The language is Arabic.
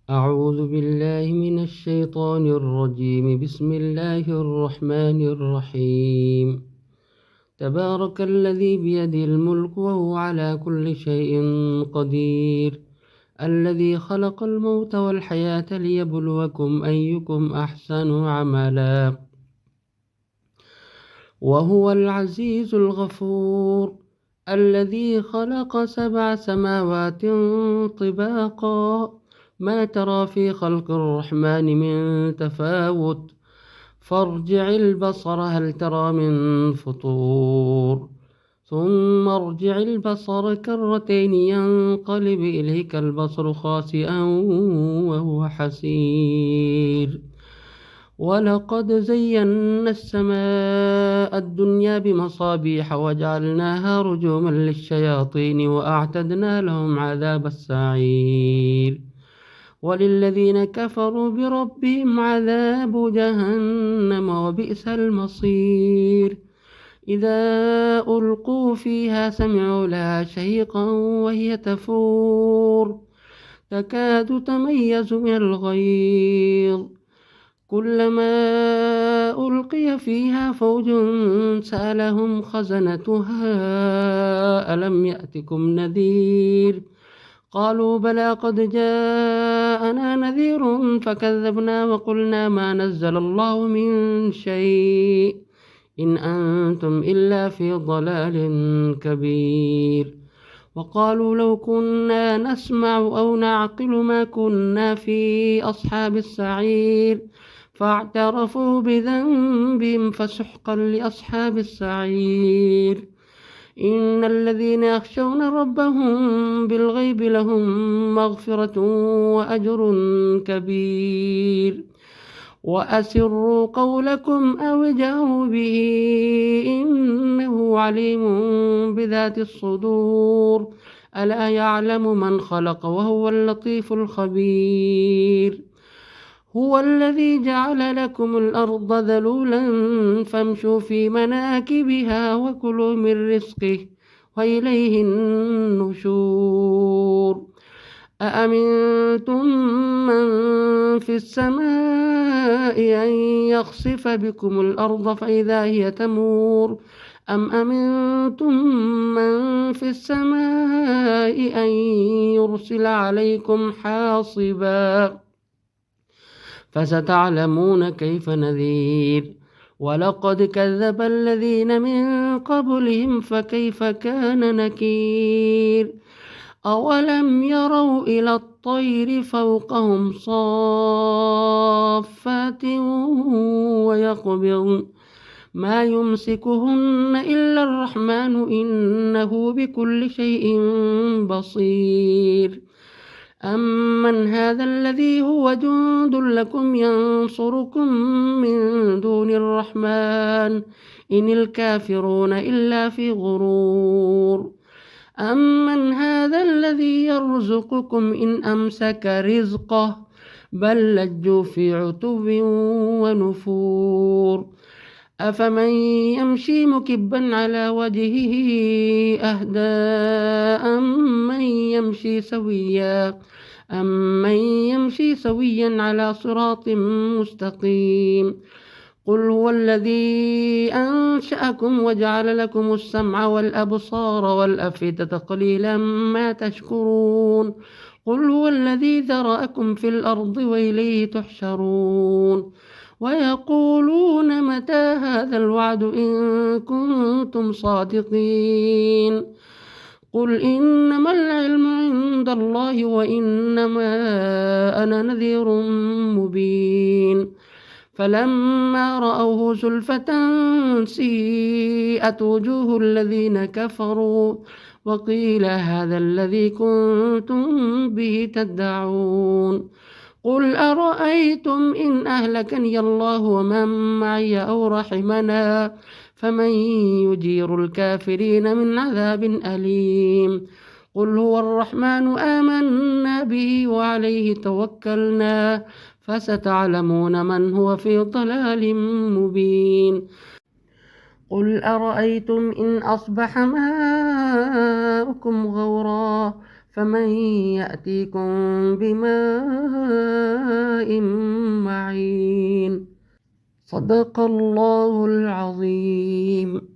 أعوذ بالله من الشيطان الرجيم. بسم الله الرحمن الرحيم. تبارك الذي بيده الملك وهو على كل شيء قدير، الذي خلق الموت والحياة ليبلوكم أيكم أحسن عملا، وهو العزيز الغفور، الذي خلق 7 سماوات طباقا، ما ترى في خلق الرحمن من تفاوت، فارجع البصر هل ترى من فطور، ثم ارجع البصر كرتين ينقلب إليك البصر خاسئا وهو حسير. ولقد زينا السماء الدنيا بمصابيح وجعلناها رجوما للشياطين وأعتدنا لهم عذاب السعير. وللذين كفروا بربهم عذاب جهنم وبئس المصير. إذا ألقوا فيها سمعوا لها شهيقا وهي تفور، تكاد تميز من الغيظ، كلما ألقي فيها فوج سألهم خزنتها ألم يأتكم نذير، قالوا بلى قد جاءنا نذير فكذبنا وقلنا ما نزل الله من شيء إن أنتم إلا في ضلال كبير. وقالوا لو كنا نسمع أو نعقل ما كنا في أصحاب السعير، فاعترفوا بذنبهم فسحقا لأصحاب السعير. إن الذين يخشون ربهم بالغيب لهم مغفرة وأجر كبير. وأسروا قولكم أو اجهروا به إنه عليم بذات الصدور، ألا يعلم من خلق وهو اللطيف الخبير. هو الذي جعل لكم الأرض ذلولا فامشوا في مناكبها وكلوا من رزقه وإليه النشور. أأمنتم من في السماء أن يخسف بكم الأرض فإذا هي تمور، أم أمنتم من في السماء أن يرسل عليكم حاصبا، فستعلمون كيف نذير. ولقد كذب الذين من قبلهم فكيف كان نكير. أولم يروا إلى الطير فوقهم صافات ويقبضن ما يمسكهن إلا الرحمن إنه بكل شيء بصير. أمن هذا الذي هو جند لكم ينصركم من دون الرحمن إن الكافرون إلا في غرور. أمن هذا الذي يرزقكم إن أمسك رزقه بل لجوا في عتو ونفور. أفمن يمشي مكبا على وجهه أهدى أمن يمشي سويا على صراط مستقيم. قل هو الذي أنشأكم وجعل لكم السمع والأبصار والأفئدة قليلا ما تشكرون. قل هو الذي ذرأكم في الأرض وإليه تحشرون. ويقولون متى هذا الوعد إن كنتم صادقين. قل إنما العلم عند الله وإنما أنا نذير مبين. فلما رأوه زلفة سيئت وجوه الذين كفروا وقيل هذا الذي كنتم به تدعون. قل أرأيتم إن أهلكني الله ومن معي أو رحمنا فمن يجير الكافرين من عذاب أليم. قل هو الرحمن آمنا به وعليه توكلنا فستعلمون من هو في ضلال مبين. قل أرأيتم إن أصبح ماؤكم غورا فمن يأتيكم بماء معين. صدق الله العظيم.